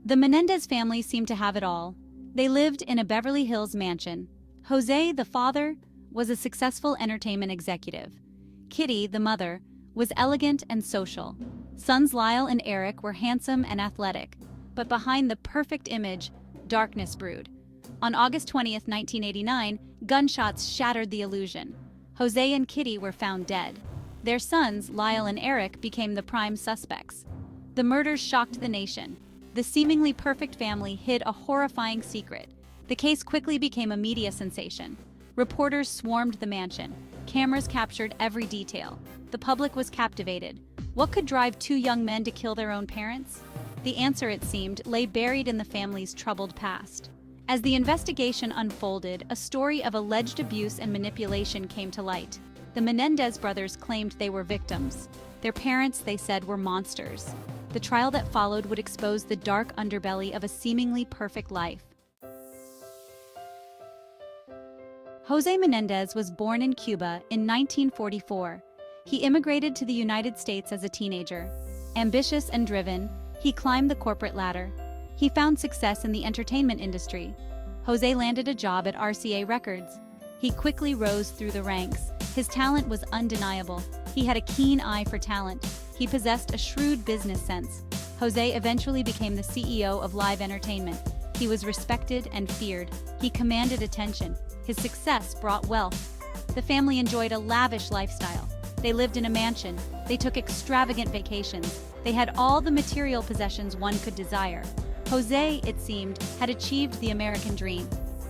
The Menendez family seemed to have it all. They lived in a Beverly Hills mansion. José, the father, was a successful entertainment executive. Kitty, the mother, was elegant and social. Sons Lyle and Erik were handsome and athletic, but behind the perfect image, darkness brewed. On August 20th, 1989, gunshots shattered the illusion. José and Kitty were found dead. Their sons, Lyle and Erik, became the prime suspects. The murders shocked the nation. The seemingly perfect family hid a horrifying secret. The case quickly became a media sensation. Reporters swarmed the mansion. Cameras captured every detail. The public was captivated. What could drive two young men to kill their own parents? The answer, it seemed, lay buried in the family's troubled past. As the investigation unfolded, a story of alleged abuse and manipulation came to light. The Menendez brothers claimed they were victims. Their parents, they said, were monsters. The trial that followed would expose the dark underbelly of a seemingly perfect life. José Menendez was born in Cuba in 1944. He immigrated to the United States as a teenager. Ambitious and driven, he climbed the corporate ladder. He found success in the entertainment industry. José landed a job at RCA Records. He quickly rose through the ranks. His talent was undeniable. He had a keen eye for talent. He possessed a shrewd business sense. José eventually became the CEO of Live Entertainment. He was respected and feared. He commanded attention. His success brought wealth. The family enjoyed a lavish lifestyle. They lived in a mansion. They took extravagant vacations. They had all the material possessions one could desire. José, it seemed, had achieved the American dream.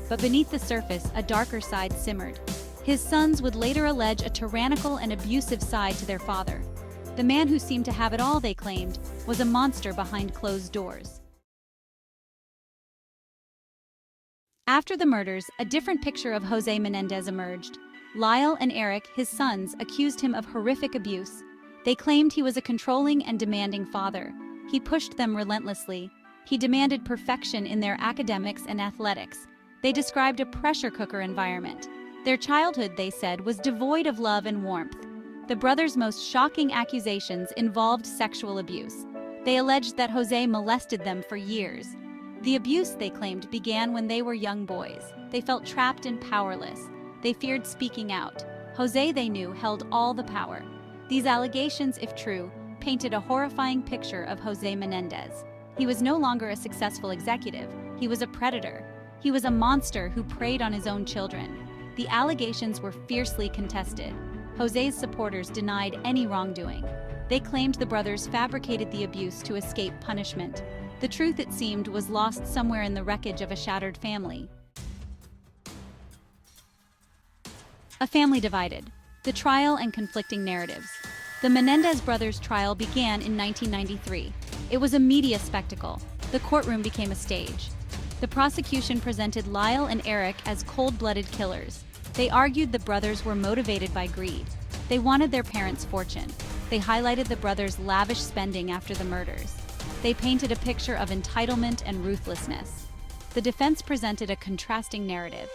But beneath the surface, a darker side simmered. His sons would later allege a tyrannical and abusive side to their father. The man who seemed to have it all, they claimed, was a monster behind closed doors. After the murders, a different picture of José Menendez emerged. Lyle and Erik, his sons, accused him of horrific abuse. They claimed he was a controlling and demanding father. He pushed them relentlessly. He demanded perfection in their academics and athletics. They described a pressure cooker environment. Their childhood, they said, was devoid of love and warmth. The brothers' most shocking accusations involved sexual abuse. They alleged that José molested them for years. The abuse, they claimed, began when they were young boys. They felt trapped and powerless. They feared speaking out. José, they knew, held all the power. These allegations, if true, painted a horrifying picture of José Menendez. He was no longer a successful executive. He was a predator. He was a monster who preyed on his own children. The allegations were fiercely contested. José's supporters denied any wrongdoing. They claimed the brothers fabricated the abuse to escape punishment. The truth, it seemed, was lost somewhere in the wreckage of a shattered family. A family divided. The trial and conflicting narratives. The Menendez brothers' trial began in 1993. It was a media spectacle. The courtroom became a stage. The prosecution presented Lyle and Erik as cold-blooded killers. They argued the brothers were motivated by greed. They wanted their parents' fortune. They highlighted the brothers' lavish spending after the murders. They painted a picture of entitlement and ruthlessness. The defense presented a contrasting narrative.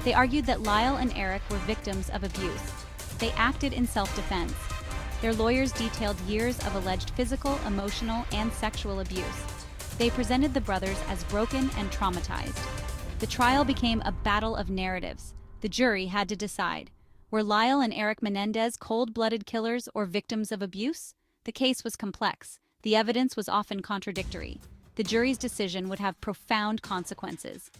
They argued that Lyle and Erik were victims of abuse. They acted in self-defense. Their lawyers detailed years of alleged physical, emotional, and sexual abuse. They presented the brothers as broken and traumatized. The trial became a battle of narratives. The jury had to decide. Were Lyle and Erik Menendez cold-blooded killers or victims of abuse? The case was complex. The evidence was often contradictory. The jury's decision would have profound consequences.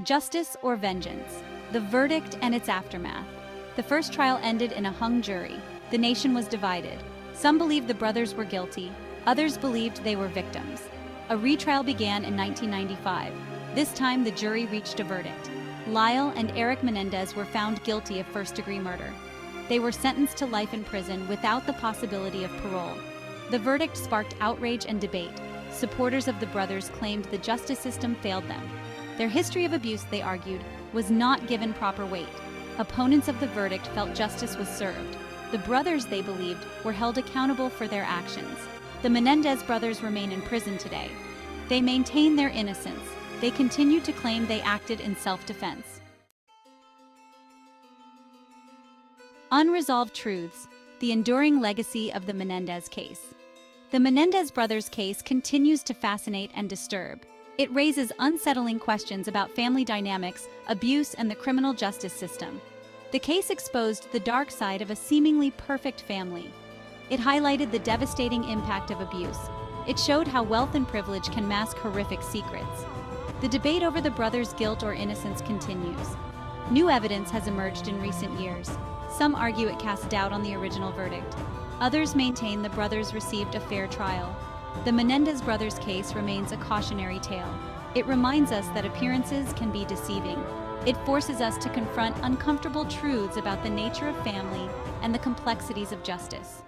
Justice or vengeance? The verdict and its aftermath. The first trial ended in a hung jury. The nation was divided. Some believed the brothers were guilty. Others believed they were victims. A retrial began in 1995. This time, the jury reached a verdict. Lyle and Erik Menendez were found guilty of first-degree murder. They were sentenced to life in prison without the possibility of parole. The verdict sparked outrage and debate. Supporters of the brothers claimed the justice system failed them. Their history of abuse, they argued, was not given proper weight. Opponents of the verdict felt justice was served. The brothers, they believed, were held accountable for their actions. The Menendez brothers remain in prison today. They maintain their innocence. They continue to claim they acted in self-defense. Unresolved truths, the enduring legacy of the Menendez case. The Menendez brothers' case continues to fascinate and disturb. It raises unsettling questions about family dynamics, abuse, and the criminal justice system. The case exposed the dark side of a seemingly perfect family. It highlighted the devastating impact of abuse. It showed how wealth and privilege can mask horrific secrets. The debate over the brothers' guilt or innocence continues. New evidence has emerged in recent years. Some argue it casts doubt on the original verdict. Others maintain the brothers received a fair trial. The Menendez brothers' case remains a cautionary tale. It reminds us that appearances can be deceiving. It forces us to confront uncomfortable truths about the nature of family and the complexities of justice.